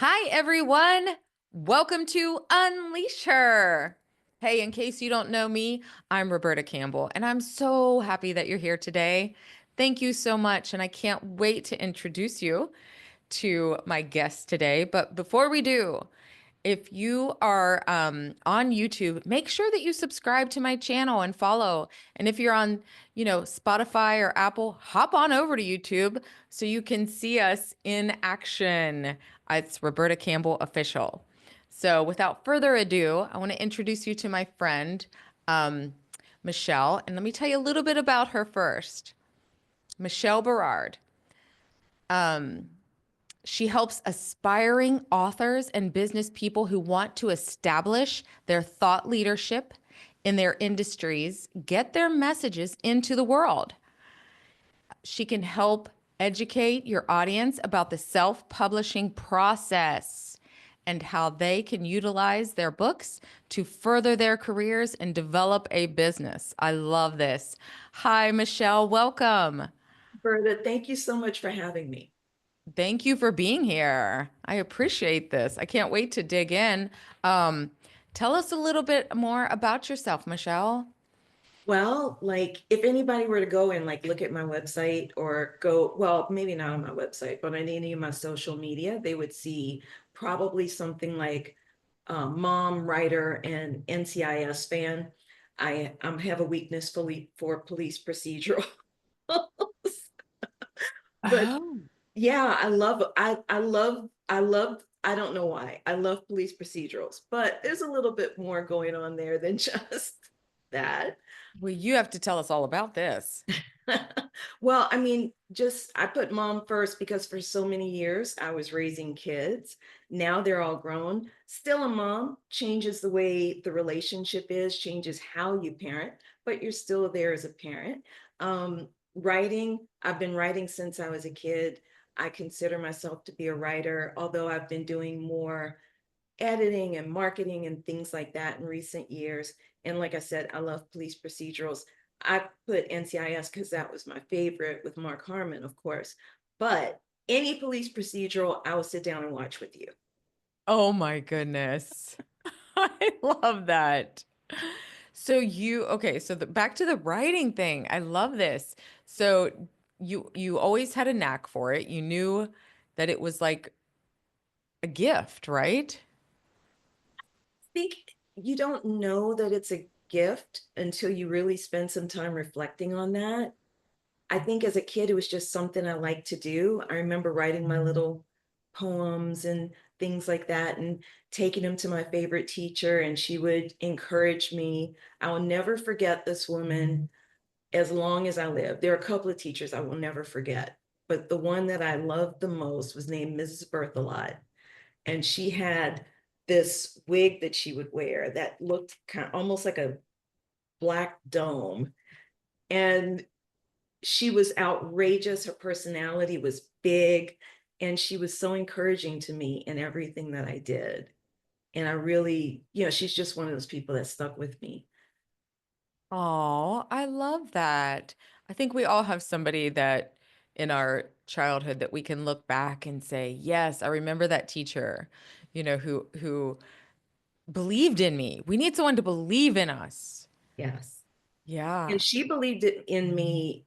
Hi, everyone. Welcome to Unleash Her. Hey, in case you don't know me, I'm Roberta Campbell, and I'm so happy that you're here today. Thank you so much, and I can't wait to introduce you to my guest today. But before we do, if you are on YouTube, make sure that you subscribe to my channel and follow. And if you're on, Spotify or Apple, hop on over to YouTube so you can see us in action. It's Roberta Campbell Official. So without further ado, I want to introduce you to my friend, um, Michele. And let me tell you a little bit about her first. Michele Berard. She helps aspiring authors and business people who want to establish their thought leadership in their industries get their messages into the world. She can help educate your audience about the self-publishing process and how they can utilize their books to further their careers and develop a business. I love this. Hi, Michele. Welcome. Berta, thank you so much for having me. Thank you for being here. I appreciate this. I can't wait to dig in. Um, Tell us a little bit more about yourself, Michele. Well, like if anybody were to go and like look at my website or go, well, maybe not on my website, but on any of my social media, they would see probably something like mom, writer, and NCIS fan. I have a weakness for police procedural. But Oh. yeah, I don't know why. I love police procedurals, but there's a little bit more going on there than just that. Well, you have to tell us all about this. Well, I mean, just I put mom first because for so many years I was raising kids. Now they're all grown. Still a mom, changes the way the relationship is, changes how you parent, but you're still there as a parent. Writing, I've been writing since I was a kid. I consider myself to be a writer, although I've been doing more editing and marketing and things like that in recent years. And like I said, I love police procedurals. I put NCIS because that was my favorite with Mark Harmon, of course. But any police procedural, I will sit down and watch with you. Oh my goodness. I love that. Okay, so back to the writing thing. I love this. So you always had a knack for it. You knew that it was like a gift, right? I think you don't know that it's a gift until you really spend some time reflecting on that. I think as a kid, it was just something I liked to do. I remember writing my little poems and things like that and taking them to my favorite teacher, and she would encourage me. I will never forget this woman as long as I live. There are a couple of teachers I will never forget, but the one that I loved the most was named Mrs. Berthelot. And she had this wig that she would wear that looked kind of almost like a black dome. And she was outrageous. Her personality was big, and she was so encouraging to me in everything that I did. And I really, she's just one of those people that stuck with me. Oh, I love that. I think we all have somebody that in our childhood that we can look back and say, "Yes, I remember that teacher, who believed in me." We need someone to believe in us. Yes. And Yeah. she believed it in me.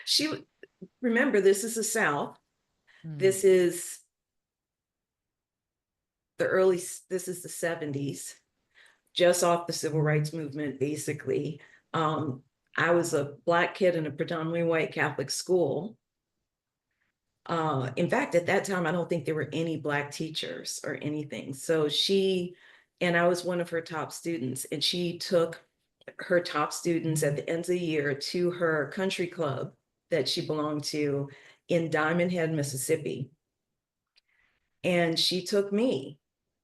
She, remember, this is the South. Mm. This is the early, this is the 70s, just off the civil rights movement, basically. Um, I was a Black kid in a predominantly white Catholic school. In fact, at that time, I don't think there were any Black teachers or anything. And I was one of her top students, and she took her top students at the end of the year to her country club that she belonged to in Diamond Head, Mississippi. And she took me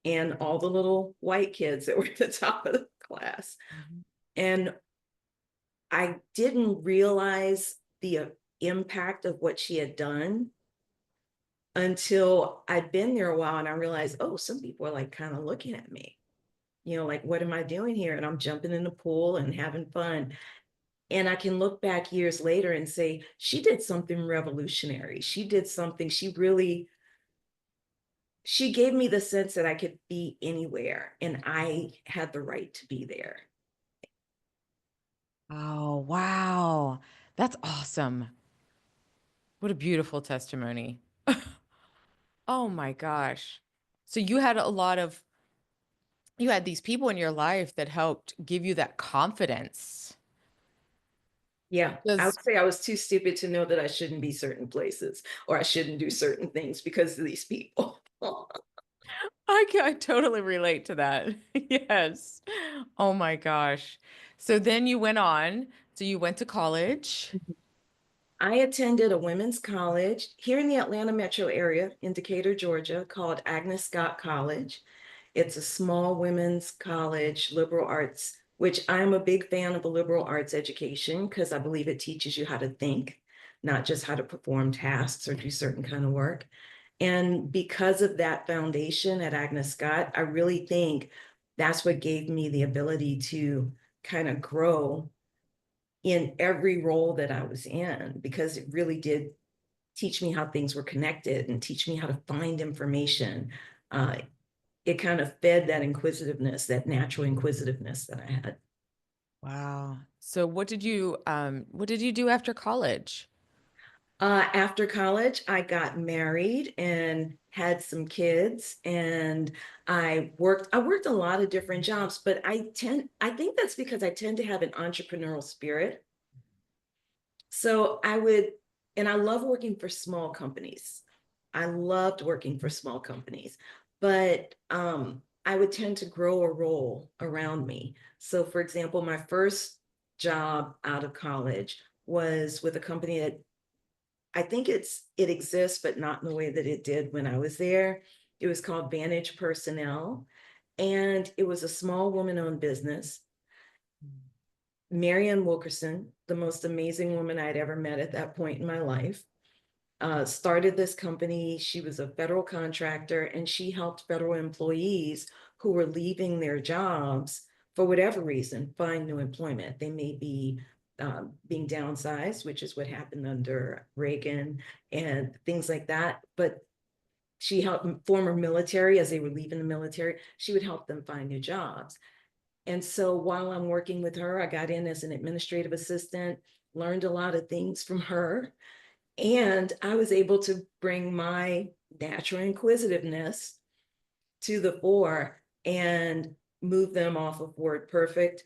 and all the little white kids that were at the top of the class. Mhm. And I didn't realize the impact of what she had done until I'd been there a while, and I realized, oh, some people are like kind of looking at me, like, what am I doing here? And I'm jumping in the pool and having fun. And I can look back years later and say, she did something revolutionary. She did something, she really she gave me the sense that I could be anywhere and I had the right to be there. Oh, wow. That's awesome. What a beautiful testimony. Oh my gosh. So you had a lot of, you had these people in your life that helped give you that confidence. Yeah, I Because would say I was too stupid to know that I shouldn't be certain places or I shouldn't do certain things because of these people. I totally relate to that. Yes. Oh my gosh. So then you went on. So you went to college. I attended a women's college here in the Atlanta metro area in Decatur, Georgia, called Agnes Scott College. It's a small women's college, liberal arts, which I'm a big fan of a liberal arts education because I believe it teaches you how to think, not just how to perform tasks or do certain kind of work. And because of that foundation at Agnes Scott, I really think that's what gave me the ability to kind of grow in every role that I was in, because it really did teach me how things were connected and teach me how to find information. Uh, it kind of fed that inquisitiveness, that natural inquisitiveness that I had. Wow. So what did you do after college? After college, I got married and had some kids, and I worked a lot of different jobs, but I think that's because I tend to have an entrepreneurial spirit. So and I love working for small companies. I loved working for small companies, but I would tend to grow a role around me. So, for example, my first job out of college was with a company that I think it exists, but not in the way that it did when I was there. It was called Vantage Personnel, and it was a small woman-owned business. Marianne Wilkerson, the most amazing woman I'd ever met at that point in my life, started this company. She was a federal contractor and she helped federal employees who were leaving their jobs for whatever reason find new employment. They may be being downsized, which is what happened under Reagan and things like that. But she helped former military as they were leaving the military. She would help them find new jobs. And so while I'm working with her, I got in as an administrative assistant, learned a lot of things from her. And I was able to bring my natural inquisitiveness to the fore and move them off of WordPerfect.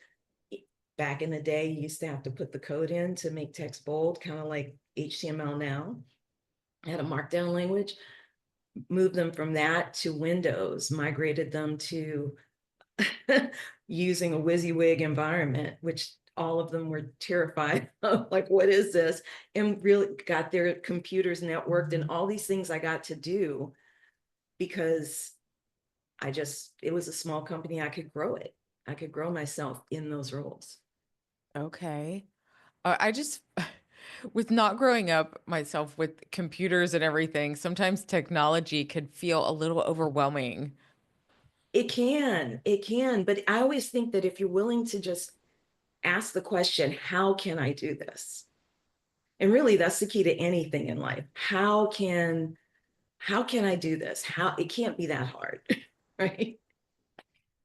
Back in the day, you used to have to put the code in to make text bold, kind of like HTML now. I had a markdown language, moved them from that to Windows, migrated them to using a WYSIWYG environment, which all of them were terrified of, like, what is this? And really got their computers networked and all these things I got to do because it was a small company. I could grow it. I could grow myself in those roles. Okay. I just, with not growing up myself with computers and everything, sometimes technology could feel a little overwhelming. It can, but I always think that if you're willing to just ask the question, how can I do this? And really that's the key to anything in life. How can I do this? How it can't be that hard, right?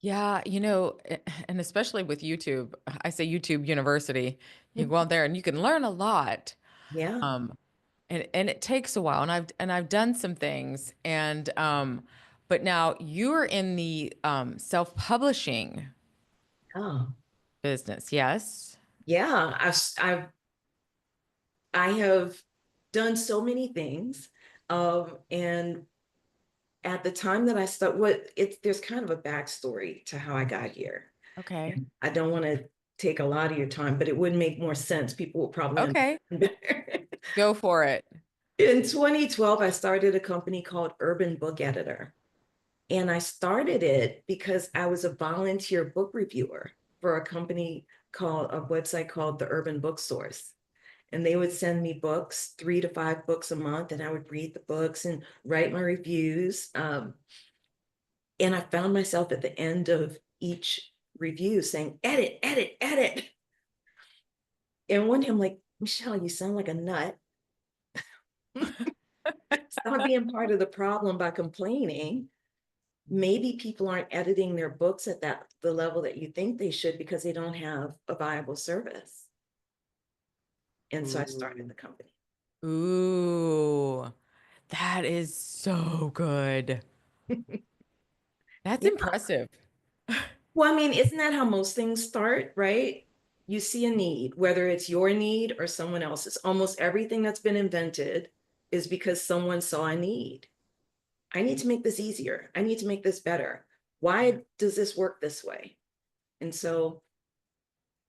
Yeah, and especially with YouTube, I say YouTube University, you go out there and you can learn a lot. Yeah. Um, and it takes a while, and I've done some things, and but now you're in the self-publishing Oh, business, yes? yeah. I have done so many things. And at the time that I start, there's kind of a backstory to how I got here. Okay. And I don't want to take a lot of your time, but it would make more sense. People will probably Okay. understand better. Go for it. In 2012, I started a company called Urban Book Editor. And I started it because I was a volunteer book reviewer for a website called the Urban Booksource. And they would send me books, 3 to 5 books a month, and I would read the books and write my reviews. And I found myself at the end of each review saying, edit, edit, edit. And one day I'm like, Michelle, you sound like a nut. Stop being part of the problem by complaining. Maybe people aren't editing their books at the level that you think they should because they don't have a viable service. And so I started Ooh. the company. Ooh, that is so good. That's Yeah. impressive. Well, I mean, isn't that how most things start, right? You see a need, whether it's your need or someone else's. Almost everything that's been invented is because someone saw a need. I need to make this easier. I need to make this better. Yeah. Why does this work this way? And so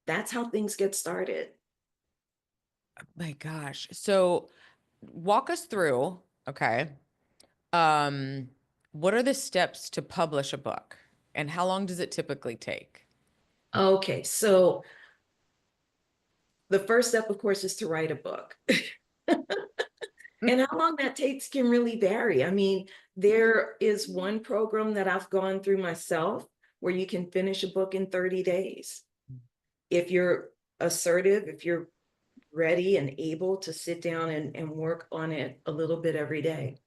that's how things get started. My gosh. So walk us through, okay. Um, what are the steps to publish a book? And how long does it typically take? Okay, so the first step, of course, is to write a book. And how long that takes can really vary. I mean, there is one program that I've gone through myself where you can finish a book in 30 days. If you're assertive, if you're ready and able to sit down and work on it a little bit every day,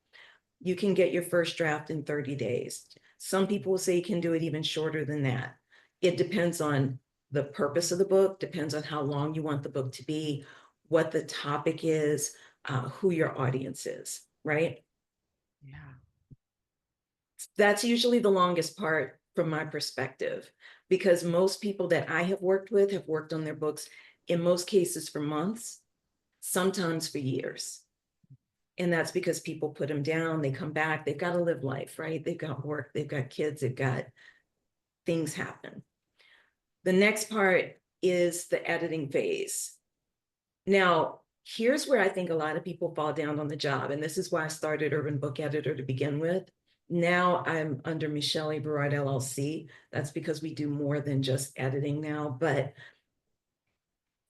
you can get your first draft in 30 days. Some people will say you can do it even shorter than that. It depends on the purpose of the book, depends on how long you want the book to be, what the topic is, who your audience is, right? Yeah. That's usually the longest part from my perspective, because most people that I have worked on their books in most cases for months, sometimes for years. And that's because people put them down, they come back, they've got to live life, right? They've got work, they've got kids, they've got things happen. The next part is the editing phase. Now, here's where I think a lot of people fall down on the job. And this is why I started Urban Book Editor to begin with. Now I'm under Michele Berard LLC. That's because we do more than just editing now. But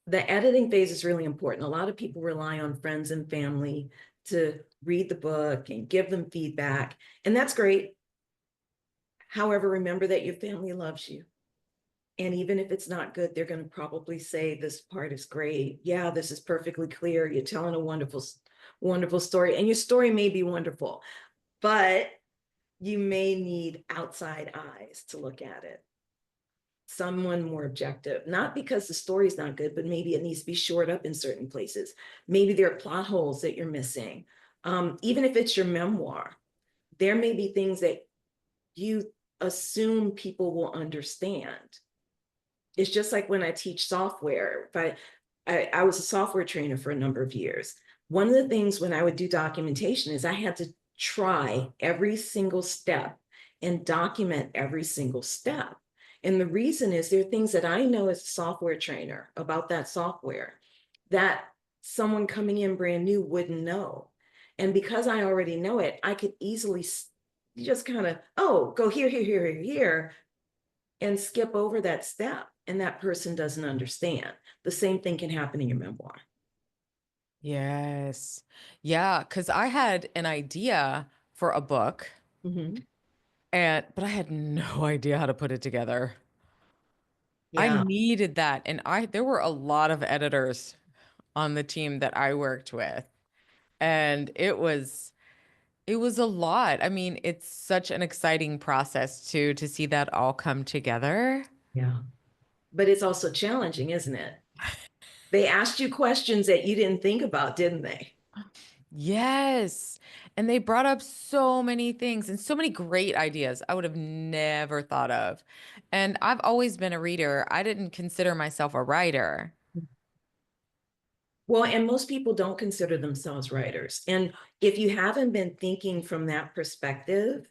the editing phase is really important. A lot of people rely on friends and family to read the book and give them feedback. And that's great. However, remember that your family loves you. And even if it's not good, they're going to probably say, this part is great. Yeah, this is perfectly clear. You're telling a wonderful, wonderful story. And your story may be wonderful, but you may need outside eyes to look at it. Someone more objective, not because the story's not good, but maybe it needs to be shored up in certain places. Maybe there are plot holes that you're missing. Even if it's your memoir, there may be things that you assume people will understand. It's just like when I teach software. If I was a software trainer for a number of years. One of the things when I would do documentation is I had to try every single step and document every single step. And the reason is there are things that I know as a software trainer about that software that someone coming in brand new wouldn't know. And because I already know it, I could easily just kind of, oh, go here, here, here, here, here, and skip over that step, and that person doesn't understand. The same thing can happen in your memoir. Yes. Yeah, because I had an idea for a book Mm-hmm. and but I had no idea how to put it together. I Yeah, needed that. And there were a lot of editors on the team that I worked with. And it was a lot. I mean, it's such an exciting process to see that all come together. yeah. But it's also challenging, isn't it? They asked you questions that you didn't think about, didn't they? Yes. And they brought up so many things and so many great ideas I would have never thought of. And I've always been a reader. I didn't consider myself a writer. Well, and most people don't consider themselves writers. And if you haven't been thinking from that perspective,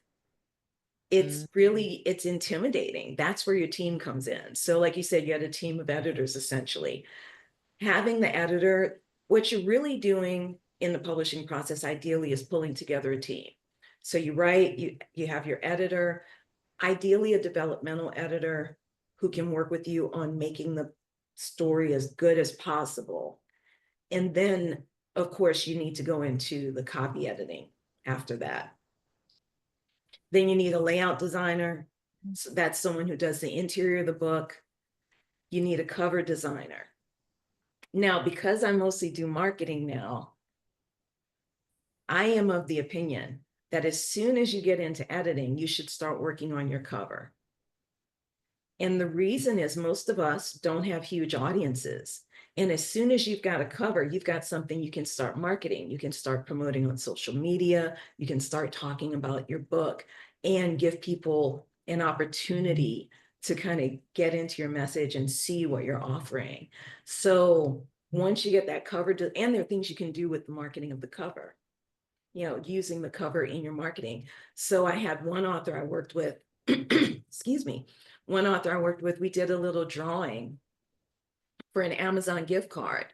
Mm. it's intimidating. That's where your team comes in. So like you said, you had a team of editors essentially. Having the editor, what you're really doing in the publishing process ideally is pulling together a team. So you write, you have your editor, ideally a developmental editor who can work with you on making the story as good as possible. And then, of course, you need to go into the copy editing after that. Then you need a layout designer. So that's someone who does the interior of the book. You need a cover designer. Now, because I mostly do marketing now, I am of the opinion that as soon as you get into editing, you should start working on your cover. And the reason is most of us don't have huge audiences. And as soon as you've got a cover, you've got something you can start marketing. You can start promoting on social media. You can start talking about your book and give people an opportunity to kind of get into your message and see what you're offering. So once you get that cover, and there are things you can do with the marketing of the cover, using the cover in your marketing. So I had one author I worked with, excuse me, one author I worked with, we did a little drawing for an Amazon gift card.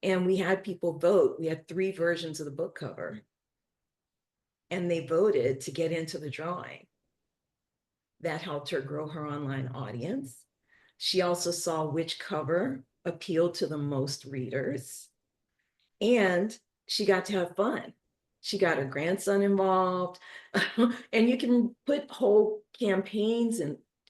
And we had people vote. We had 3 versions of the book cover. And they voted to get into the drawing. That helped her grow her online audience. She also saw which cover appealed to the most readers. And she got to have fun. She got her grandson involved. And you can put whole campaigns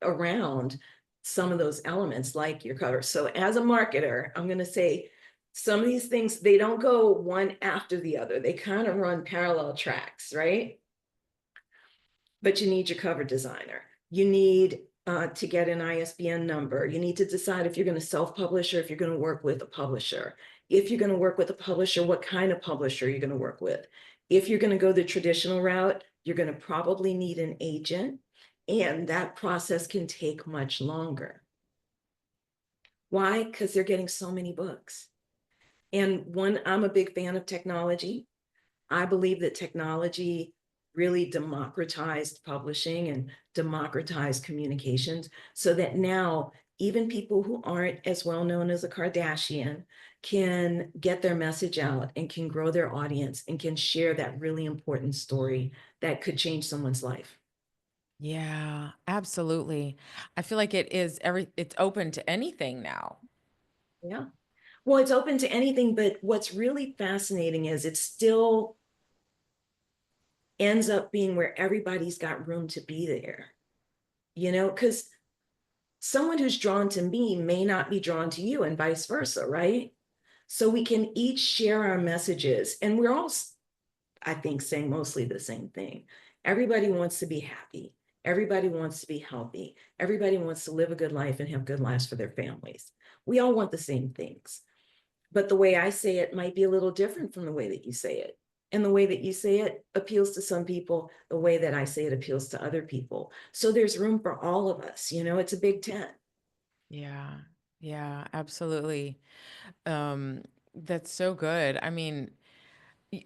around some of those elements like your cover. So as a marketer, I'm going to say some of these things, they don't go one after the other. They kind of run parallel tracks, right? But you need your cover designer. You need to get an ISBN number. You need to decide if you're going to self-publish or if you're going to work with a publisher. If you're going to work with a publisher, what kind of publisher you're going to work with. If you're going to go the traditional route, you're going to probably need an agent, and that process can take much longer. Why? Because they're getting so many books. And I'm a big fan of technology. I believe that technology really democratized publishing and democratized communications so that now even people who aren't as well known as a Kardashian can get their message out and can grow their audience and can share that really important story that could change someone's life. Yeah, absolutely. I feel like it's open to anything now. Yeah. Well, it's open to anything, but what's really fascinating is it still ends up being where everybody's got room to be there, because someone who's drawn to me may not be drawn to you and vice versa, right? So we can each share our messages, and we're all, I think, saying mostly the same thing. Everybody wants to be happy. Everybody wants to be healthy. Everybody wants to live a good life and have good lives for their families. We all want the same things. But the way I say it might be a little different from the way that you say it. And the way that you say it appeals to some people. The way that I say it appeals to other people. So there's room for all of us. It's a big tent. Yeah. Yeah, absolutely. Um, that's so good. I mean,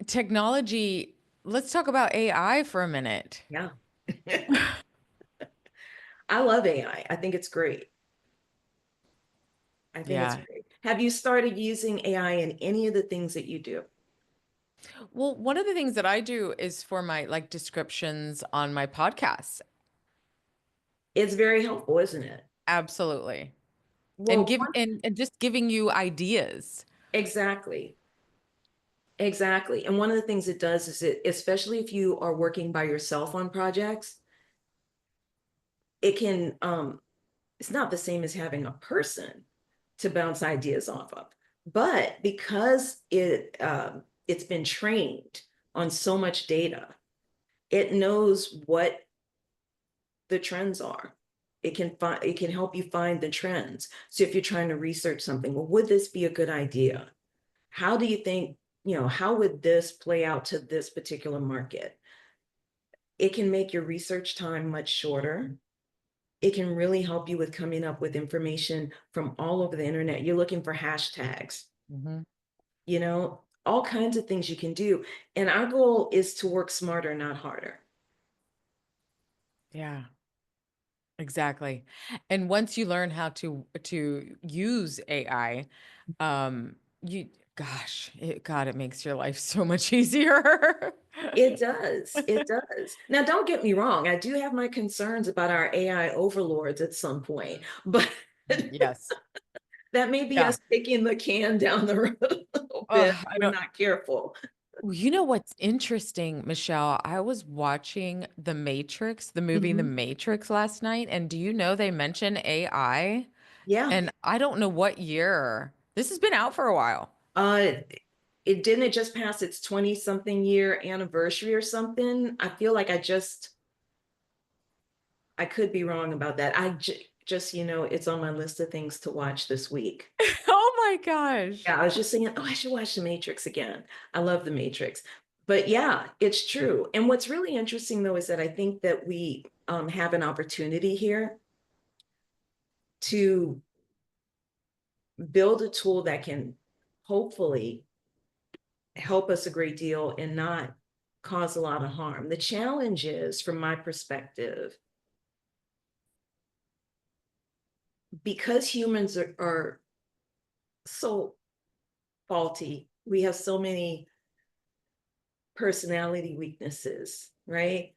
technology, let's talk about AI for a minute. Yeah. I love AI. I think it's great. I think it's Yeah. great. Have you started using AI in any of the things that you do? Well, one of the things that I do is for my like descriptions on my podcasts. It's very helpful, isn't it? Absolutely. And Well, and just giving you ideas. exactly. Exactly. And one of the things it does is especially if you are working by yourself on projects, it can, it's not the same as having a person to bounce ideas off of. But because it's been trained on so much data, it knows what the trends are. It can help you find the trends. So if you're trying to research something, well, would this be a good idea? How do you think, how would this play out to this particular market? It can make your research time much shorter. It can really help you with coming up with information from all over the internet. You're looking for hashtags, Hmm. all kinds of things you can do. And our goal is to work smarter, not harder. Yeah, exactly. And once you learn how to use AI, um, you God, it makes your life so much easier. It does. It does. Now, don't get me wrong. I do have my concerns about our AI overlords at some point, but Yes. that may be Yeah. us kicking the can down the road a little bit Oh, if I we're don't. not careful. Well, you know what's interesting, Michelle? I was watching The Matrix, the movie The Mhm. Matrix last night, and do you know they mention AI? Yeah. And I don't know what year. This has been out for a while. Uh, it didn't it just pass its 20 something year anniversary or something. I feel like I could be wrong about that. Just, it's on my list of things to watch this week. Oh my gosh. Yeah, I was just thinking, oh, I should watch The Matrix again. I love The Matrix. But yeah, it's true. And what's really interesting though is that I think that we have an opportunity here to build a tool that can hopefully help us a great deal and not cause a lot of harm. The challenge is, from my perspective, because humans are so faulty, we have so many personality weaknesses, right?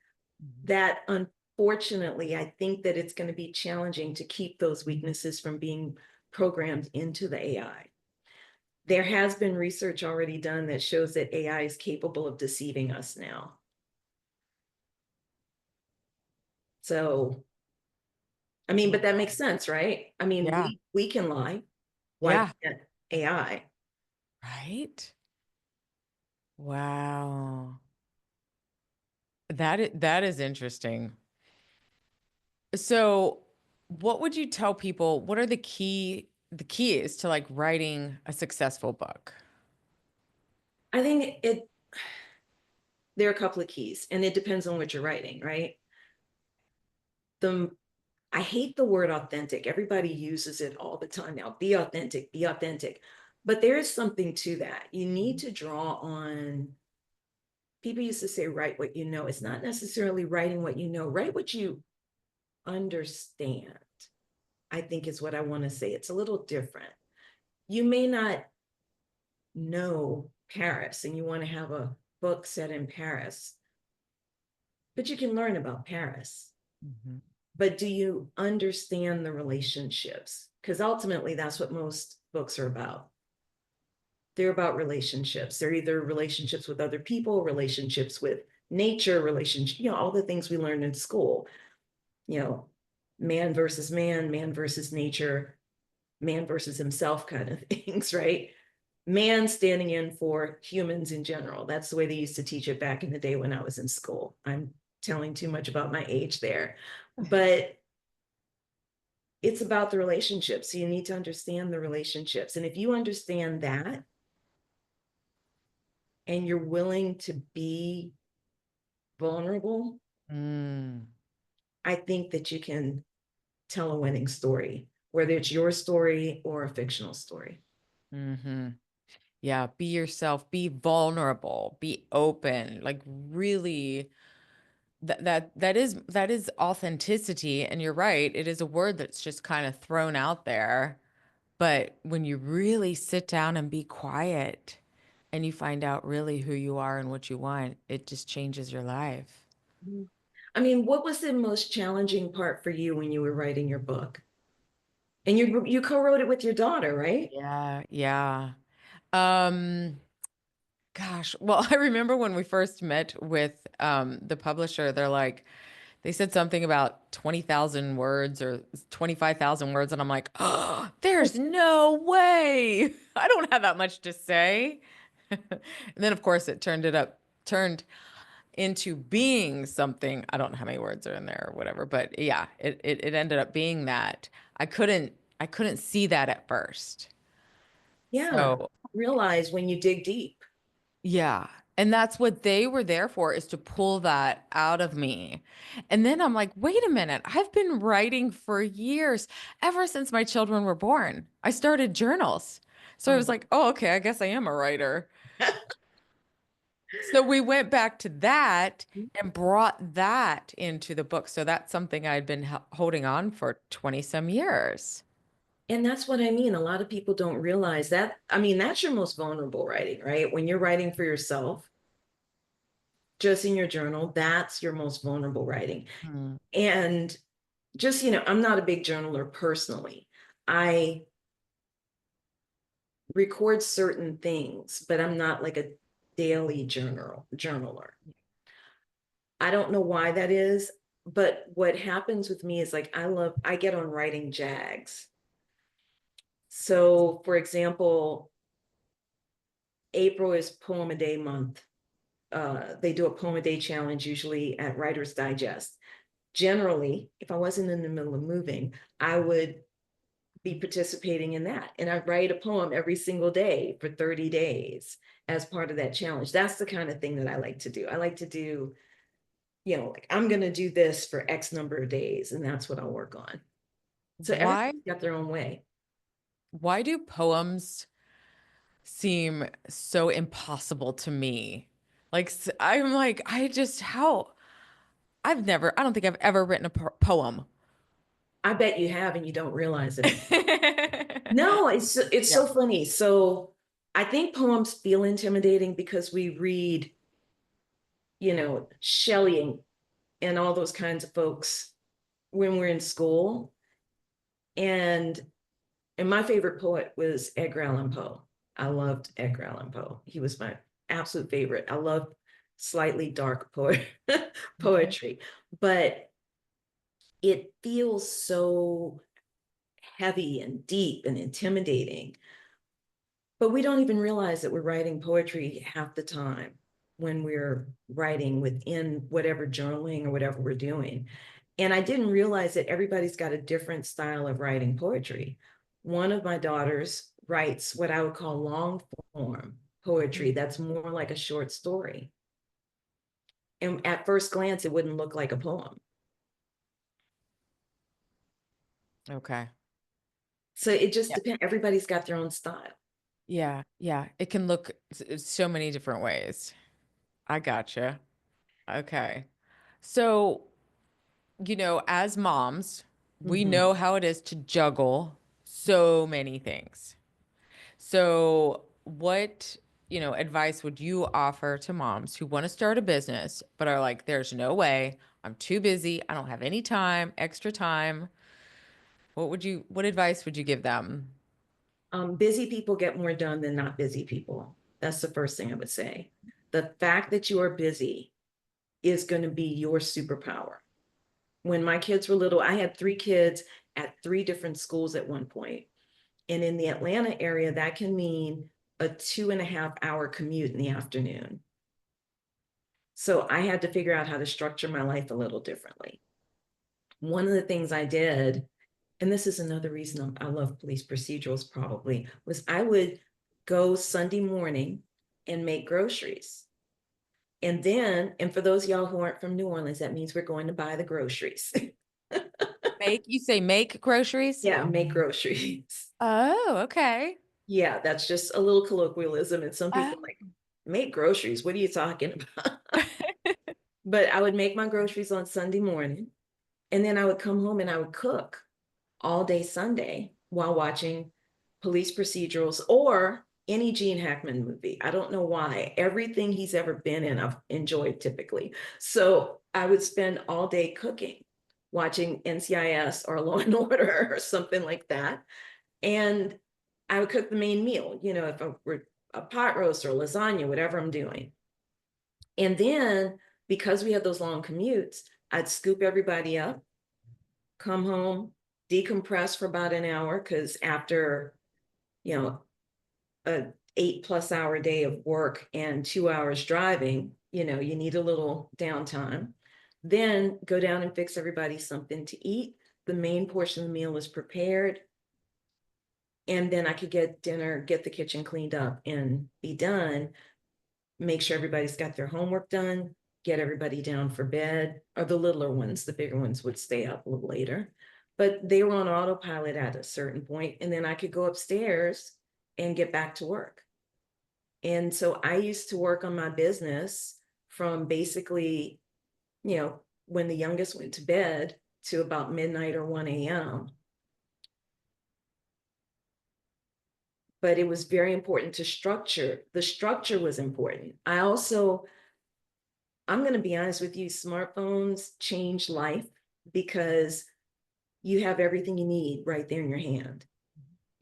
That unfortunately, I think that it's going to be challenging to keep those weaknesses from being programmed into the AI. There has been research already done that shows that AI is capable of deceiving us now. So, I mean, but that makes sense, right? I mean, Yeah. we can lie. Why Yeah. can't AI? Right. Wow. That is interesting. So, what would you tell people? What are the keys to like writing a successful book? I think there are a couple of keys, and it depends on what you're writing, right? The I hate the word authentic. Everybody uses it all the time now. Be authentic, be authentic. But there is something to that. You need to draw on, people used to say, write what you know. It's not necessarily writing what you know, write what you understand, I think is what I want to say. It's a little different. You may not know Paris and you want to have a book set in Paris, but you can learn about Paris. Mhm. But do you understand the relationships? Because ultimately, that's what most books are about. They're about relationships. They're either relationships with other people, relationships with nature, relationships, all the things we learned in school, you know, man versus nature, man versus himself kind of things, right? Man standing in for humans in general. That's the way they used to teach it back in the day when I was in school. I'm telling too much about my age there. But it's about the relationships. So you need to understand the relationships. And if you understand that and you're willing to be vulnerable, Mm, I think that you can tell a winning story, whether it's your story or a fictional story. hmm. Yeah, be yourself, be vulnerable, be open, like really that is authenticity. And you're right, it is a word that's just kind of thrown out there. But when you really sit down and be quiet and you find out really who you are and what you want, it just changes your life. I mean, what was the most challenging part for you when you were writing your book? And you co-wrote it with your daughter, right? Yeah, yeah. Um, Gosh, well, I remember when we first met with the publisher, they said something about 20,000 words or 25,000 words. And I'm like, oh, there's no way. I don't have that much to say. And then, of course, turned into being something. I don't know how many words are in there or whatever, but yeah, it ended up being that. I couldn't see that at first. Yeah. So Realize when you dig deep. yeah. And that's what they were there for, is to pull that out of me. And then I'm like, wait a minute, I've been writing for years, ever since my children were born. I started journals. So I was Oh. like, oh, okay, I guess I am a writer. So we went back to that and brought that into the book. So that's something I'd been holding on for 20 some years. And that's what I mean. A lot of people don't realize that. I mean, that's your most vulnerable writing, right? When you're writing for yourself, just in your journal, that's your most vulnerable writing. Hmm. And just, I'm not a big journaler personally. I record certain things, but I'm not like a daily journaler. I don't know why that is, but what happens with me is like I get on writing jags. So, for example, April is Poem a Day month. They do a Poem a Day challenge usually at Writer's Digest. Generally, if I wasn't in the middle of moving, I would be participating in that. And I write a poem every single day for 30 days as part of that challenge. That's the kind of thing that I like to do. I like to do, like I'm going to do this for X number of days, and that's what I'll work on. So Why everybody's got their own way. why do poems seem so impossible to me? Like I'm like I just how I don't think I've ever written a poem. I bet you have and you don't realize it. No, it's Yeah. so funny. So I think poems feel intimidating because we read, Shelley and all those kinds of folks when we're in school. And my favorite poet was Edgar Allan Poe. I loved Edgar Allan Poe. He was my absolute favorite. I love slightly dark Mhm. poetry, but it feels so heavy and deep and intimidating. But we don't even realize that we're writing poetry half the time when we're writing within whatever journaling or whatever we're doing. And I didn't realize that everybody's got a different style of writing poetry. One of my daughters writes what I would call long form poetry that's more like a short story. And at first glance, it wouldn't look like a poem. Okay. So it just Yeah. depends. Everybody's got their own style. Yeah. Yeah. It can look so many different ways. I gotcha. Okay. So, as moms, we Mm-hmm. know how it is to juggle so many things. So, what, advice would you offer to moms who want to start a business, but are like, there's no way, I'm too busy, I don't have any time, extra time. What advice would you give them? Busy people get more done than not busy people. That's the first thing I would say. The fact that you are busy is going to be your superpower. When my kids were little, I had three kids at three different schools at one point. And in the Atlanta area, that can mean a 2.5 hour commute in the afternoon. So I had to figure out how to structure my life a little differently. One of the things I did, and this is another reason I love police procedurals probably, was I would go Sunday morning and make groceries. And for those of y'all who aren't from New Orleans, that means we're going to buy the groceries. You say make groceries? Yeah, make groceries. Oh, okay. Yeah, that's just a little colloquialism. And some Oh. people are like, make groceries. What are you talking about? But I would make my groceries on Sunday morning. And then I would come home and I would cook all day Sunday while watching police procedurals or any Gene Hackman movie. I don't know why. Everything he's ever been in, I've enjoyed typically. So I would spend all day cooking, watching NCIS or Law and Order or something like that. And I would cook the main meal, if I were a pot roast or lasagna, whatever I'm doing. And then because we had those long commutes, I'd scoop everybody up, come home, decompress for about an hour because after, you know, a 8+ hour day of work and 2 hours driving, you need a little downtime. Then go down and fix everybody something to eat. The main portion of the meal is prepared. And then I could get dinner, get the kitchen cleaned up and be done. Make sure everybody's got their homework done, get everybody down for bed, or the littler ones, the bigger ones would stay up a little later. But they were on autopilot at a certain point, and then I could go upstairs and get back to work. And so I used to work on my business from basically, when the youngest went to bed to about midnight or 1 a.m. But it was very important to structure. The structure was important. I'm going to be honest with you, smartphones change life because you have everything you need right there in your hand.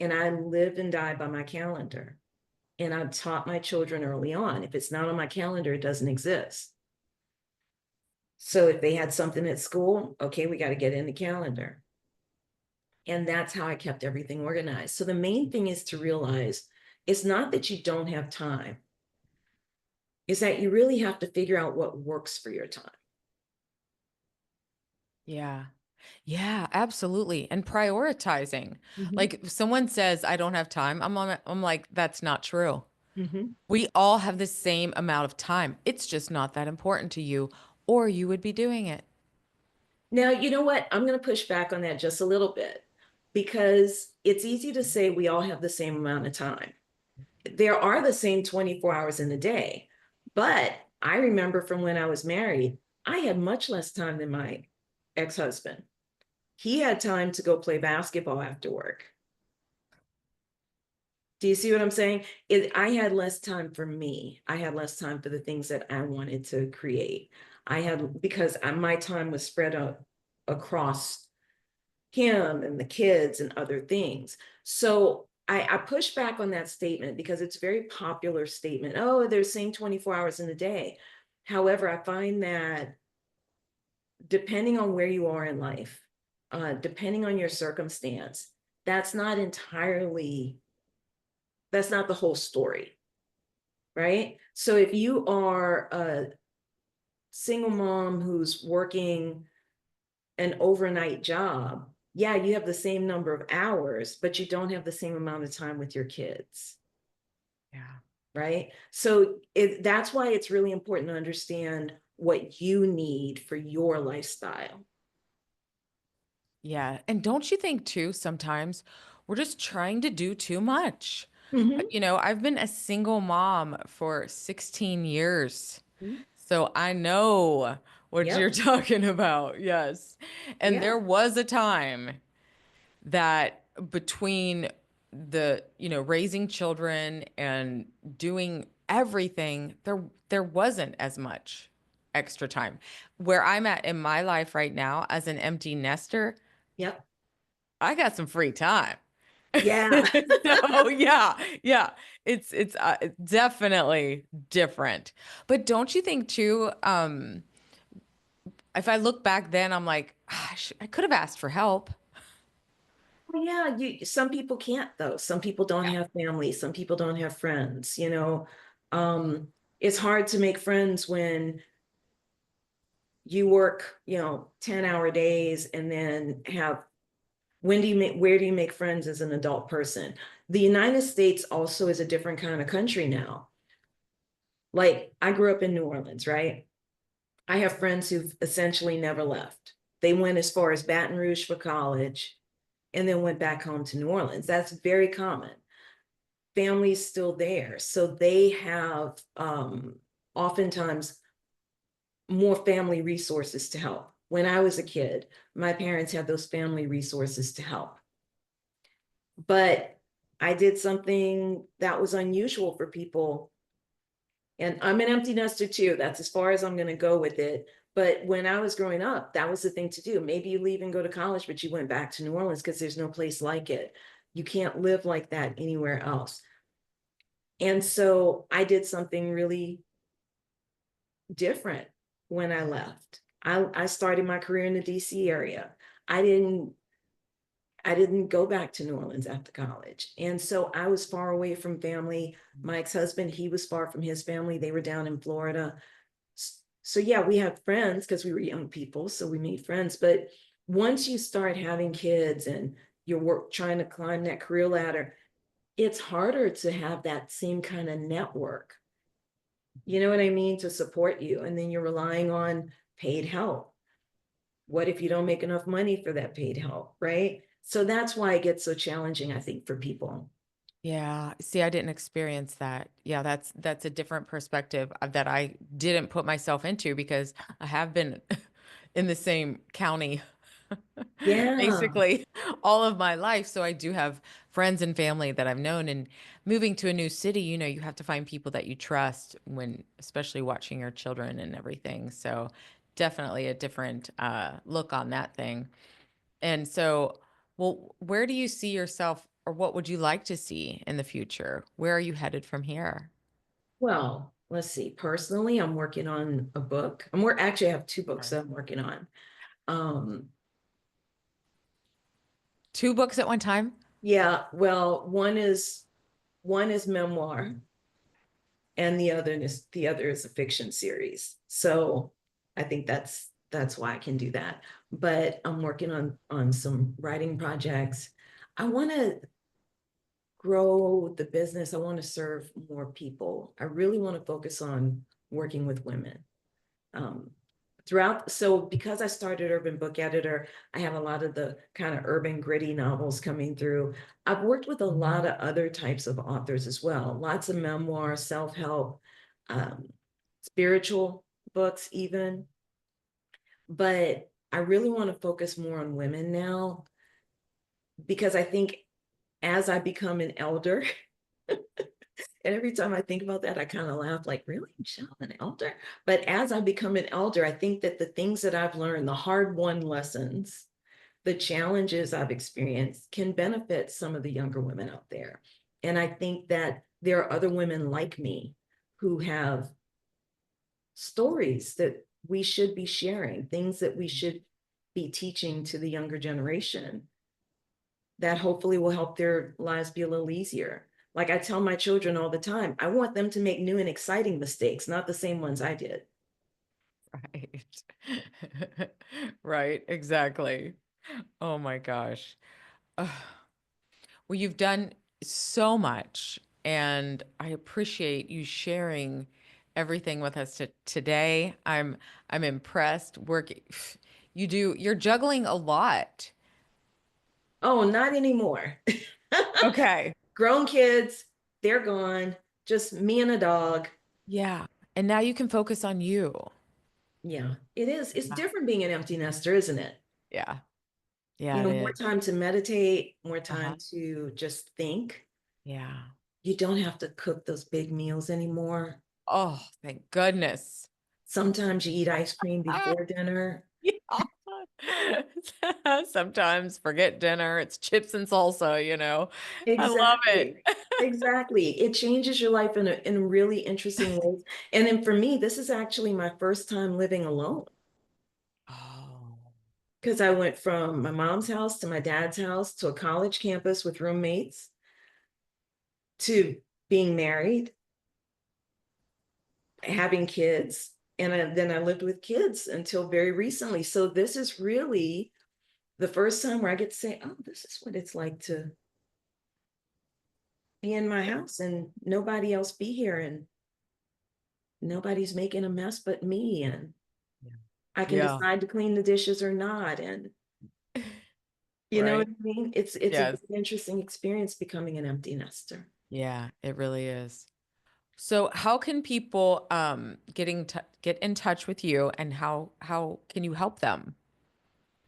And I live and die by my calendar. And I've taught my children early on, if it's not on my calendar, it doesn't exist. So if they had something at school, okay, we got to get in the calendar. And that's how I kept everything organized. So the main thing is to realize It's not that you don't have time, it's that you really have to figure out what works for your time. Yeah. Yeah, absolutely. And prioritizing. Mhm. Like if someone says I don't have time, I'm like that's not true. Mhm. We all have the same amount of time. It's just not that important to you or you would be doing it. Now, you know what? I'm going to push back on that just a little bit because it's easy to say we all have the same amount of time. There are the same 24 hours in a day, but I remember from when I was married, I had much less time than my ex-husband. He had time to go play basketball after work. Do you see what I'm saying? I had less time for me. I had less time for the things that I wanted to create. I had because my time was spread out across him and the kids and other things. So I push back on that statement because it's a very popular statement. Oh, they're saying 24 hours in a day. However, I find that depending on where you are in life, depending on your circumstance, that's not entirely, that's not the whole story, right? So if you are a single mom who's working an overnight job, yeah, you have the same number of hours, but you don't have the same amount of time with your kids, Yeah. right? So that's why it's really important to understand what you need for your lifestyle. Yeah. And don't you think too, sometimes we're just trying to do too much? Mm-hmm. I've been a single mom for 16 years. So I know what you're Yep. talking about. Yes. And Yeah. there was a time that between raising children and doing everything, there wasn't as much extra time. Where I'm at in my life right now as an empty nester, Yep. I got some free time. Yeah. So yeah, yeah, it's definitely different. But don't you think too? If I look back then, I'm like, I could have asked for help. Well, yeah, some people can't though. Some people don't Yeah, have family, some people don't have friends, you know. It's hard to make friends when you work, 10-hour days and then have where do you make friends as an adult person? The United States also is a different kind of country now. Like I grew up in New Orleans, right? I have friends who've essentially never left. They went as far as Baton Rouge for college and then went back home to New Orleans. That's very common. Family's still there. So they have oftentimes more family resources to help. When I was a kid, my parents had those family resources to help. But I did something that was unusual for people. And I'm an empty nester too. That's as far as I'm going to go with it. But when I was growing up, that was the thing to do. Maybe you leave and go to college, but you went back to New Orleans because there's no place like it. You can't live like that anywhere else. And so I did something really different when I left. I started my career in the DC area. I didn't I didn't go back to New Orleans after college. And so I was far away from family. My ex-husband, he was far from his family. They were down in Florida. So yeah, we had friends because we were young people, so we made friends. But once you start having kids and you're trying to climb that career ladder, it's harder to have that same kind of network. You know what I mean? To support you. And then you're relying on paid help. What if you don't make enough money for that paid help, right? So that's why it gets so challenging, I think, for people. yeah. See, I didn't experience that. Yeah, that's a different perspective that I didn't put myself into because I have been in the same county Yeah. basically all of my life. So I do have friends and family that I've known. And moving to a new city, you have to find people that you trust when, especially watching your children and everything. So definitely a different look on that thing. And so, well, where do you see yourself, or what would you like to see in the future? Where are you headed from here? Well, let's see. Personally, I'm working on a book. Actually, I have two books Right. that I'm working on. Um, Two books at one time? yeah, well, one is One is memoir, and the other is a fiction series. So I think that's why I can do that. But I'm working on some writing projects. I want to grow the business. I want to serve more people. I really want to focus on working with women. Um, so because I started Urban Book Editor, I have a lot of the kind of urban gritty novels coming through. I've worked with a lot of other types of authors as well, lots of memoir, self-help, um, spiritual books even. But I really want to focus more on women now because I think as I become an elder, and every time I think about that, I kind of laugh like, really, Michele, an elder? But as I become an elder, I think that the things that I've learned, the hard-won lessons, the challenges I've experienced can benefit some of the younger women out there. And I think that there are other women like me who have stories that we should be sharing, things that we should be teaching to the younger generation that hopefully will help their lives be a little easier. Like I tell my children all the time, I want them to make new and exciting mistakes, not the same ones I did. Right. Right, exactly. Oh my gosh. Ugh. Well, you've done so much, and I appreciate you sharing everything with us today. I'm impressed. You're juggling a lot. Oh, not anymore. Okay. Grown kids, they're gone. Just me and a dog. Yeah. And now you can focus on you. Yeah, it is. It's Yeah. different being an empty nester, isn't it? Yeah. Yeah, it More is. time to meditate, more Uh-huh. time to just think. Yeah. You don't have to cook those big meals anymore. Oh, thank goodness. Sometimes you eat ice cream Ah, before dinner. yeah. Sometimes forget dinner. It's chips and salsa, you know. I love it. Exactly. Exactly. It changes your life in really interesting ways. And then for me, this is actually my first time living alone Oh, because I went from my mom's house to my dad's house to a college campus with roommates to being married, having kids. And then I lived with kids until very recently. So this is really the first time where I get to say, oh, this is what it's like to be in my house and nobody else be here and nobody's making a mess but me. And yeah. I can Yeah. decide to clean the dishes or not. And you know what Right. I mean? It's a Yes. very interesting experience becoming an empty nester. Yeah, it really is. So how can people get in touch with you, and how can you help them?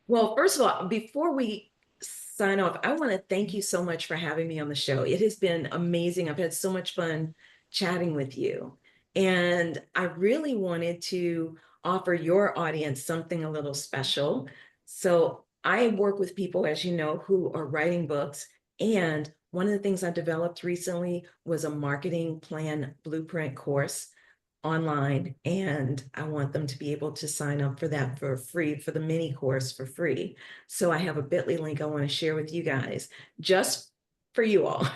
Well, first of all, before we sign off, I want to thank you so much for having me on the show. It has been amazing. I've had so much fun chatting with you. And I really wanted to offer your audience something a little special. So I work with people, as you know, who are writing books. And one of the things I developed recently was a marketing plan blueprint course online, and I want them to be able to sign up for that for free, for the mini course for free. So I have a bit.ly link I want to share with you guys just for you all.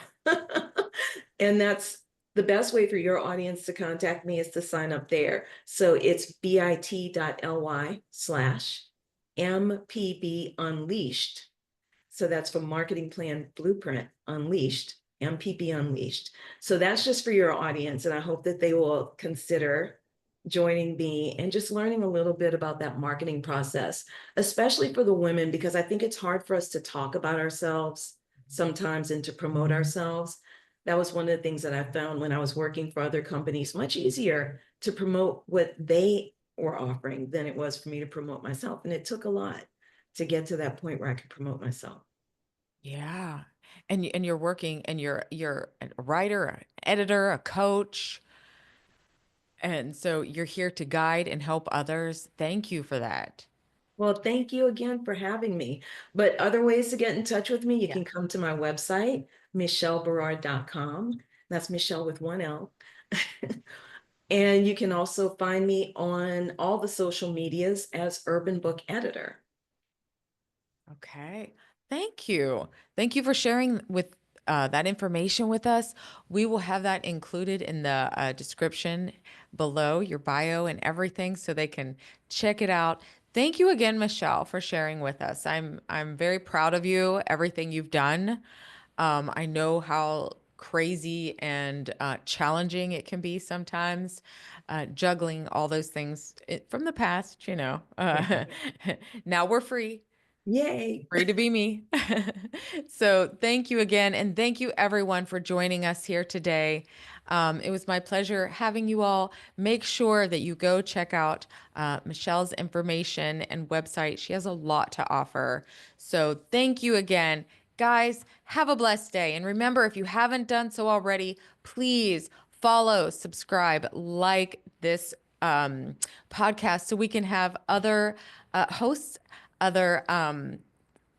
And that's the best way for your audience to contact me is to sign up there. So it's bit.ly/MPB Unleashed. So that's for Marketing Plan Blueprint Unleashed, MPP Unleashed. So that's just for your audience. And I hope that they will consider joining me and just learning a little bit about that marketing process, especially for the women, because I think it's hard for us to talk about ourselves sometimes and to promote ourselves. That was one of the things that I found when I was working for other companies, much easier to promote what they were offering than it was for me to promote myself. And it took a lot to get to that point where I could promote myself. Yeah. And you're working, and you're a writer, an editor, a coach. And so you're here to guide and help others. Thank you for that. Well, thank you again for having me. But other ways to get in touch with me, you Yeah. can come to my website, michelleberard.com. That's Michelle with one L. And you can also find me on all the social medias as Urban Book Editor. Okay. Thank you. Thank you for sharing with that information with us, we will have that included in the description below your bio and everything so they can check it out. Thank you again, Michelle, for sharing with us. I'm very proud of you, everything you've done. I know how crazy and challenging it can be sometimes, juggling all those things from the past, you know. Now we're free. Yay. Free to be me. So thank you again. And thank you everyone for joining us here today. It was my pleasure having you all. Make sure that you go check out Michelle's information and website. She has a lot to offer. So thank you again. Guys, have a blessed day. And remember, if you haven't done so already, please follow, subscribe, like this podcast so we can have other hosts, other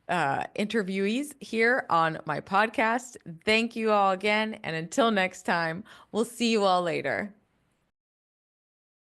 interviewees here on my podcast. Thank you all again. And until next time, we'll see you all later.